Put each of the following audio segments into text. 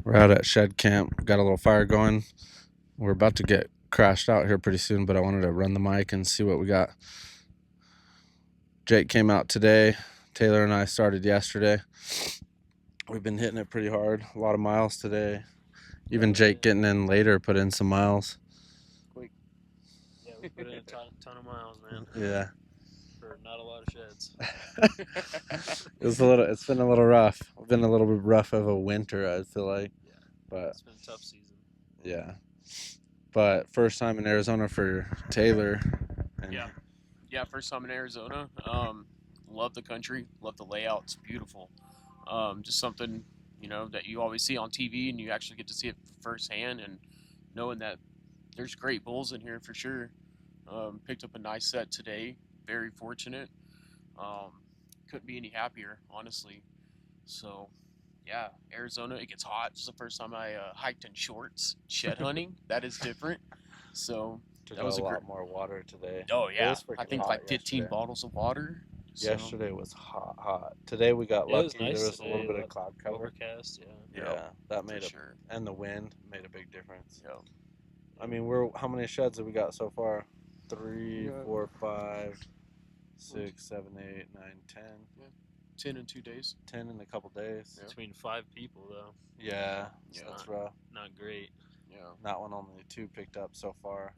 We're out at shed camp. Got a little fire going. We're about to get crashed out here pretty soon, but I wanted to run the mic and see what we got. Jake came out today. Taylor and I started yesterday. We've been hitting it pretty hard. A lot of miles today. Even Jake getting in later put in some miles. Quick. Yeah, we put in a ton of miles, man. Yeah. For not a lot of sheds. It's been a little rough. It's been a little bit rough of a winter, I feel like. Yeah. But it's been a tough season. Yeah. But first time in Arizona for Taylor. Yeah, first time in Arizona. Love the country, love the layout. It's beautiful. Just something, that you always see on TV and you actually get to see it firsthand, and knowing that there's great bulls in here for sure. Picked up a nice set today. Very fortunate. Couldn't be any happier, honestly. So, yeah, Arizona, it gets hot. This is the first time I hiked in shorts, shed hunting. That is different. So, Took that was a lot more water today. Oh, It yeah. was freaking I think hot like 15 yesterday. bottles of water. So, Yesterday was hot. Today we got Yeah, it lucky. was nice There was today, a little bit of cloud cover. Overcast, yeah. Yeah, that for made sure. and the wind made a big difference. Yeah. I mean, how many sheds have we got so far? 3, 4, 5, 6, 7, 8, 9, 10. 10 in 2 days. 10 in a couple days. Yeah. Between 5 people, though. Yeah, Yeah. that's rough. Not great. Yeah. That one only 2 picked up so far.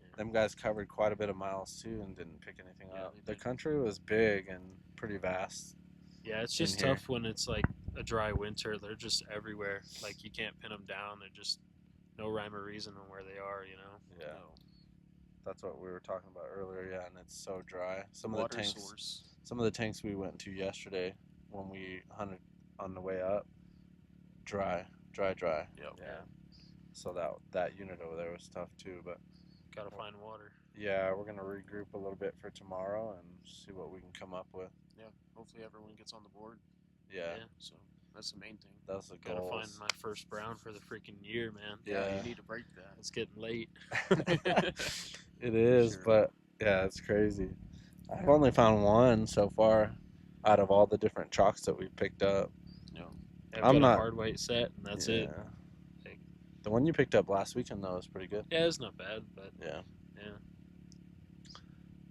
Yeah. Them guys covered quite a bit of miles too and didn't pick anything Yeah, up. they The didn't. country was big and pretty vast. Yeah, it's in just here. tough when it's like a dry winter. They're just everywhere. Like, you can't pin them down. They're just no rhyme or reason on where they are, Yeah, No. that's what we were talking about earlier. Yeah, and it's so dry. Some Water of the tanks. source. Some of the tanks we went to yesterday when we hunted on the way up, dry. Yep. Yeah. So that unit over there was tough too. But Gotta find water. yeah, we're gonna regroup a little bit for tomorrow and see what we can come up with. Yeah. Hopefully everyone gets on the board. Yeah, So that's the main thing. that's the Gotta goal. find my first brown for the freaking year, man. Yeah. You need to break that. It's getting late. It is, Sure. but yeah, it's crazy. I've only found one so far out of all the different chalks that we've picked up. I've I'm got not- a hard white set, and that's it. Like, the one you picked up last weekend though was pretty good. Yeah, it's not bad, but Yeah. yeah.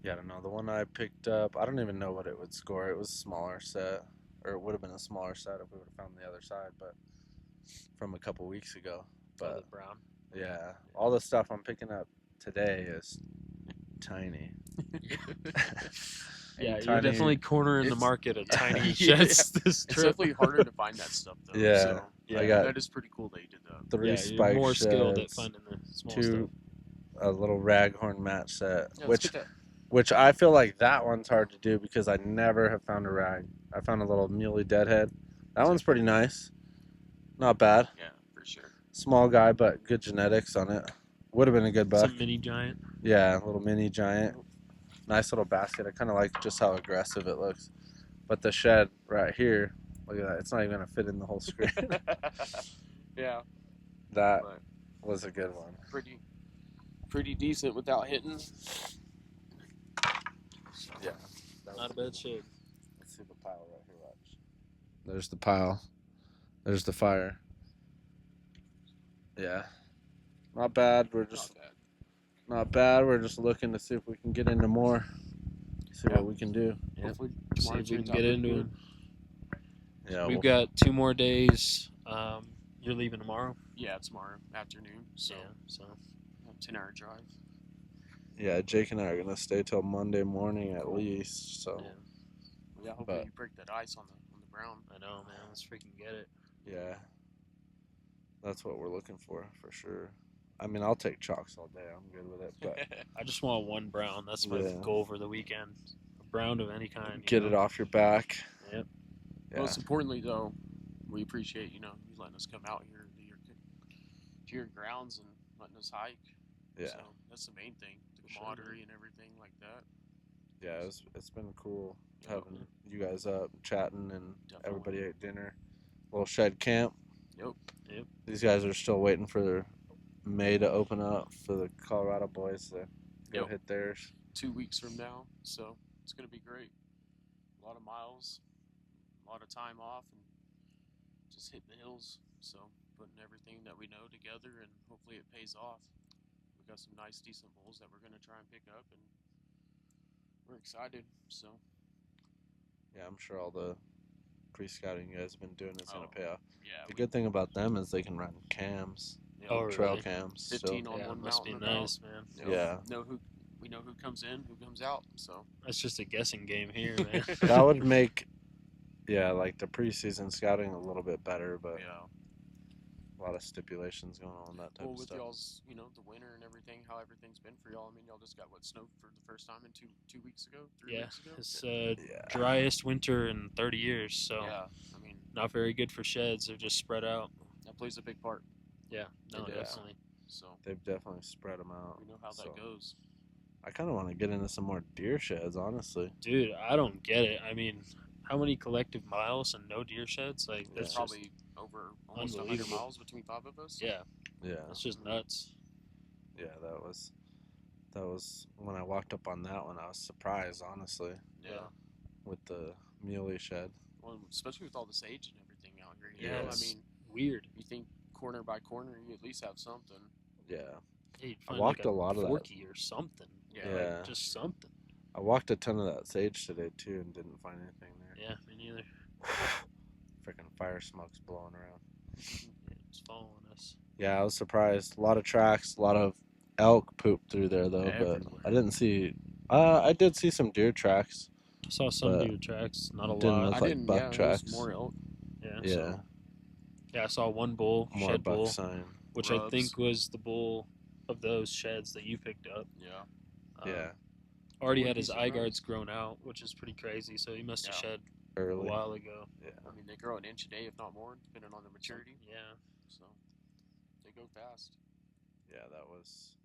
Yeah, I don't know. The one I picked up, I don't even know what it would score. It was a smaller set, or it would have been a smaller set if we would have found the other side, but from a couple weeks ago. Oh, the But brown. yeah, all the stuff I'm picking up today is tiny. Yeah, Tiny- you're definitely cornering the It's- market of tiny Yeah. sheds this It's trip. definitely harder to find that stuff though. Yeah. So, I got that is pretty cool that you did that. 3 yeah, spike you're more skilled at sheds, finding the small 2 a little raghorn match set, Yeah, let's which get that. which I feel like that one's hard to do because I never have found a rag. I found a little muley deadhead. That one's pretty nice. Not bad. Yeah, for sure. Small guy, but good genetics on it. Would have been a good stuff. buck. Some mini giant. Yeah, a little mini giant. Nice little basket. I kind of like just how aggressive it looks. But the shed right here, look at that. It's not even going to fit in the whole screen. Yeah, That but was a good one. pretty decent without hitting. Yeah. That Not a was bad good shape. one. Let's see the pile right here. Watch. There's the pile. There's the fire. Yeah. Not bad. We're just Not bad. not bad. We're just looking to see if we can get into more. See Yeah. what we can do. Yep. Hopefully See tomorrow if we can turns out get pretty into good. it. Yeah. We've got 2 more days. You're leaving tomorrow. Yeah, tomorrow afternoon. So Yeah, so 10-hour drive. Yeah, Jake and I are gonna stay till Monday morning at least. So yeah, Yeah, hopefully But- you break that ice on the brown. I know, man. Let's freaking get it. yeah, that's what we're looking for sure. I mean, I'll take chalks all day. I'm good with it. But I just want one brown. That's my Yeah. goal for the weekend. A brown of any kind. you get know? it off your back. Yep. Yeah. Most importantly, though, we appreciate you letting us come out here to your grounds and letting us hike. Yeah. So that's the main thing. The For sure, camaraderie and everything like that. Yeah, it's been cool Yeah. having you guys up, chatting, and Definitely. everybody ate dinner. Little shed camp. Yep. These guys are still waiting for May to open up for the Colorado boys to go Yep. hit theirs. 2 weeks from now, so it's gonna be great. A lot of miles, a lot of time off, and just hit the hills. So putting everything that we know together, and hopefully it pays off. We got some nice, decent bulls that we're gonna try and pick up, and we're excited. So Yeah, I'm sure all the pre-scouting you guys have been doing is gonna Oh, pay off. yeah, The good thing about them is they can run cams, you Oh, know, trail really? cams. Still. 15 on Yeah, it one must be mountain about. nice, man. Yeah. Know who we know who comes in, who comes out. So That's just a guessing game here, man. That would make, yeah, like the preseason scouting a little bit better, but yeah. a lot of stipulations going on that type Well, of with stuff. y'all's, the winter and everything, how everything's been for y'all. I mean, y'all just got what, snow for the first time in 2 weeks ago, 3 Yeah, weeks ago. it's Yeah. driest winter in 30 years, so Yeah, I mean not very good for sheds. They're just spread out. that plays a big part. Yeah, no, Yeah. definitely. So They've definitely spread them out. we know how So that goes. I kind of want to get into some more deer sheds, honestly. Dude, I don't get it. I mean, how many collective miles and no deer sheds? Like, Yeah. that's just, Probably over almost 100 unbelievable. miles between 5 of us. yeah, Yeah. that's just nuts. Yeah, that was when I walked up on that one. I was surprised, honestly, Yeah. with the muley shed. Well, especially with all the sage and everything out here. Yeah, I it's mean, weird. you think corner by corner, you at least have something. Yeah, Yeah, you'd I find walked like a lot of that. forky or something. Yeah. Yeah. Like, just something. I walked a ton of that sage today too, and didn't find anything there. Yeah, me neither. Freaking fire smoke's blowing around. Yeah, it's following us. Yeah, I was surprised. A lot of tracks, a lot of elk pooped through there though, Everywhere. but I didn't see. I did see some deer tracks. I saw some But deer tracks, not a didn't lot. look I like didn't. buck Yeah, it was tracks. more elk. Yeah, Yeah, so- yeah, I saw one bull, more shed buck bull, sign. which I Rubs. think was the bull of those sheds that you picked up. Yeah. Yeah, Already Wouldn't had be his eye guards surprised. grown out, which is pretty crazy. So he must have Yeah. shed a early. while ago. Yeah, I mean, they grow an inch a day, if not more, depending on the maturity. Yeah, So they go fast. yeah, that was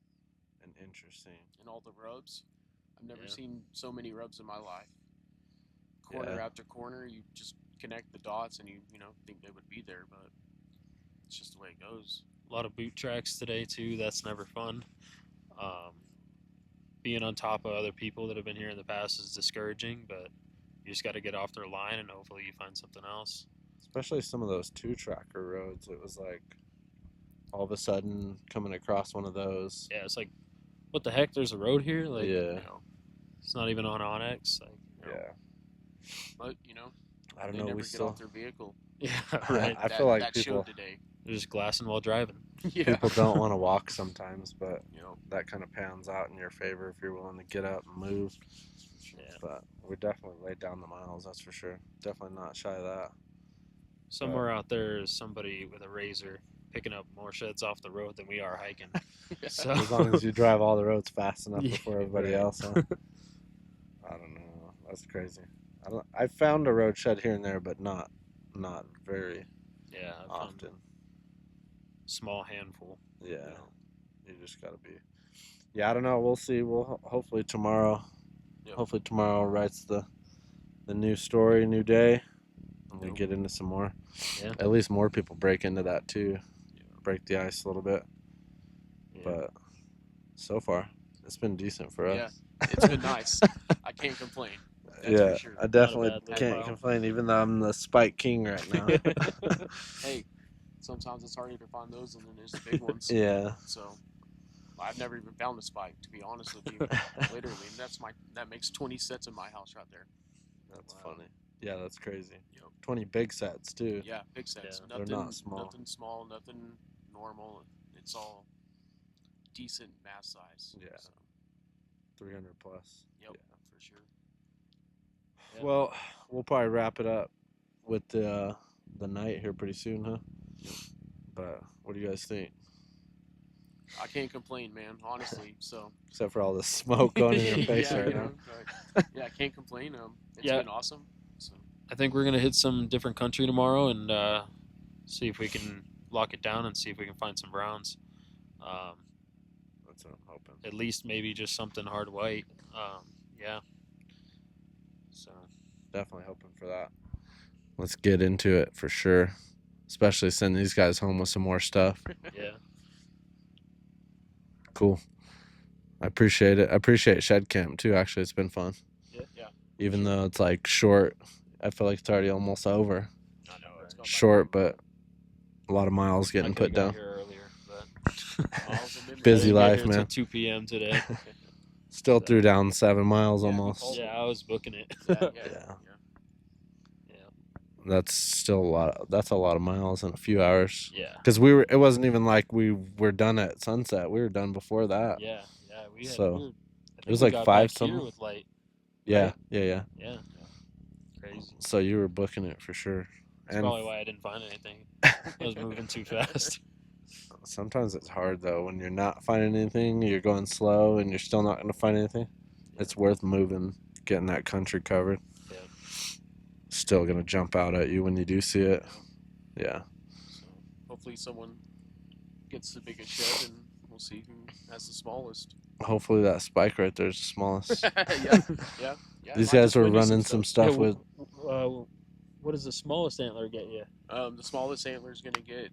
an interesting. And all the rubs. I've never Yeah. seen so many rubs in my life. Corner Yeah. after corner, you just connect the dots and you think they would be there, but it's just the way it goes. a lot of boot tracks today too. That's never fun. Being on top of other people that have been here in the past is discouraging, but you just got to get off their line and hopefully you find something else. Especially some of those two-tracker roads. It was like all of a sudden coming across one of those. Yeah, it's like, what the heck? There's a road here. Like, Yeah, it's not even on Onyx. Like, yeah. But I don't they know. never We get still off their vehicle. yeah, right. I feel like that people showed today. They're just glassing while driving. Yeah. people don't want to walk sometimes, but You know, that kind of pans out in your favor if you're willing to get up and move. Yeah. But we definitely laid down the miles, that's for sure. Definitely not shy of that. Somewhere out there is somebody with a razor picking up more sheds off the road than we are hiking. So As long as you drive all the roads fast enough Yeah, before everybody right. else. Huh? I don't know. That's crazy. I found a road shed here and there, but not very yeah, I found often. a small handful. Yeah, You know. you just gotta be. Yeah, I don't know. We'll see. We'll hopefully tomorrow. Yep. Hopefully tomorrow writes the new story, new day, and we Yep. get into some more. Yeah. At least more people break into that too. Yeah. Break the ice a little bit. Yeah. But so far, it's been decent for Yeah. us. It's been nice. I can't complain. That's yeah, for sure. I definitely bad little can't pile. complain, even though I'm the spike king right now. Hey, sometimes it's harder to find those than there's the big ones. yeah. So I've never even found a spike, to be honest with you. Literally, that makes 20 sets in my house right there. That's Wow. funny. Yeah, that's crazy. Yep. 20 big sets too. Yeah, big sets. Yeah. They're Nothing, not small. Nothing small. Nothing normal. It's all decent mass size. Yeah. So, 300 plus. yep, Yeah. for sure. Yeah. Well, we'll probably wrap it up with the night here pretty soon, huh? But what do you guys think? I can't complain, man. Honestly, so Except for all the smoke going in your face yeah, right now. yeah, I can't complain. It's Yeah. been awesome. So I think we're gonna hit some different country tomorrow and see if we can lock it down and see if we can find some browns. That's what I'm hoping. At least maybe just something hard white. Yeah. So Definitely hoping for that. Let's get into it for sure. Especially send these guys home with some more stuff. yeah, Cool. I appreciate it. I appreciate Shed Camp too, actually. It's been fun. yeah, Even though it's like short, I feel like it's already almost over. I know it's going by Short, quick. but A lot of miles getting I could've put got down. here earlier, but Miles of memory. Busy I didn't life, get here till man. 2 p.m. today. Still So- threw down 7 miles Yeah, he almost. called Yeah, I was booking it. Yeah. Yeah. Yeah. That's still a lot. That's a lot of miles in a few hours. Yeah. Because we were. It wasn't even like we were done at sunset. We were done before that. Yeah. We had. So, I think it was we like got 5 back here something. with light. Yeah, right? yeah. Yeah. Crazy. So you were booking it for sure. That's And probably why I didn't find anything. I was moving too fast. sometimes it's hard though when you're not finding anything. You're going slow, and you're still not going to find anything. It's worth moving, getting that country covered. Yeah. Still going to jump out at you when you do see it. Yeah. So hopefully someone gets the biggest shed, and we'll see who has the smallest. Hopefully that spike right there is the smallest. Yeah. These might guys just were win you running some stuff with. What does the smallest antler get you? The smallest antler is gonna get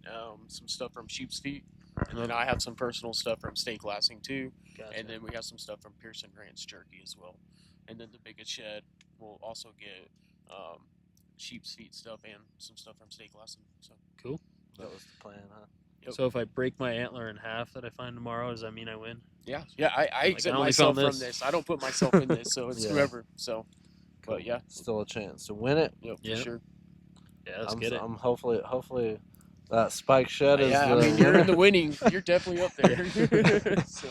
some stuff from sheep's feet, and then I have some personal stuff from Steak Glassing too, Gotcha. and then we have some stuff from Pearson Ranch Jerky as well. And then the biggest shed will also get sheep's feet stuff and some stuff from Steak Glassing. So Cool. That was the plan, huh? Yep. So if I break my antler in half that I find tomorrow, does that mean I win? yeah, I exempt only myself found from this. this. I don't put myself in this, so it's Yeah. whoever. So, but yeah, Still a chance to win it. yep, Yeah. for sure. Yeah, let's get it. I'm hopefully that spike shed is. Yeah, the I mean you're in winner. the winning. You're definitely up there. So.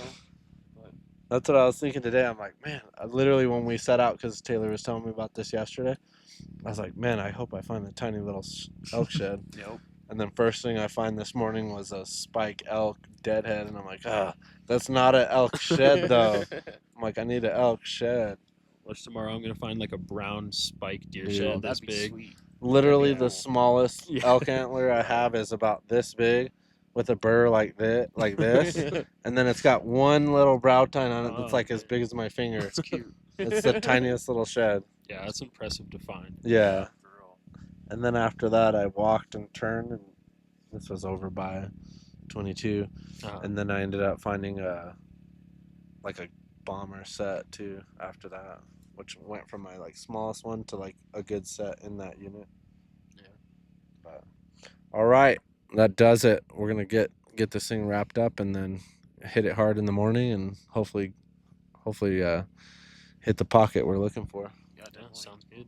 That's what I was thinking today. I'm like, man, I literally when we set out, because Taylor was telling me about this yesterday, I was like, man, I hope I find the tiny little elk shed. Nope. And then first thing I find this morning was a spike elk deadhead, and I'm like, that's not an elk shed though. I'm like, I need an elk shed. Watch tomorrow. I'm gonna find like a brown spike deer Dude, shed That'd this be big. sweet. Literally Yeah. the smallest Yeah. elk antler I have is about this big, with a burr like this, and then it's got one little brow tine on it that's Oh, like as big as my finger. It's cute. It's the tiniest little shed. Yeah, that's impressive to find. Yeah. For real. And then after that, I walked and turned, and this was over by 22. And then I ended up finding a bomber set too after that, which went from my like smallest one to like a good set in that unit. Yeah. But all right, that does it. We're gonna get this thing wrapped up and then hit it hard in the morning and hopefully hit the pocket we're looking for. Yeah, Yeah, definitely. sounds good.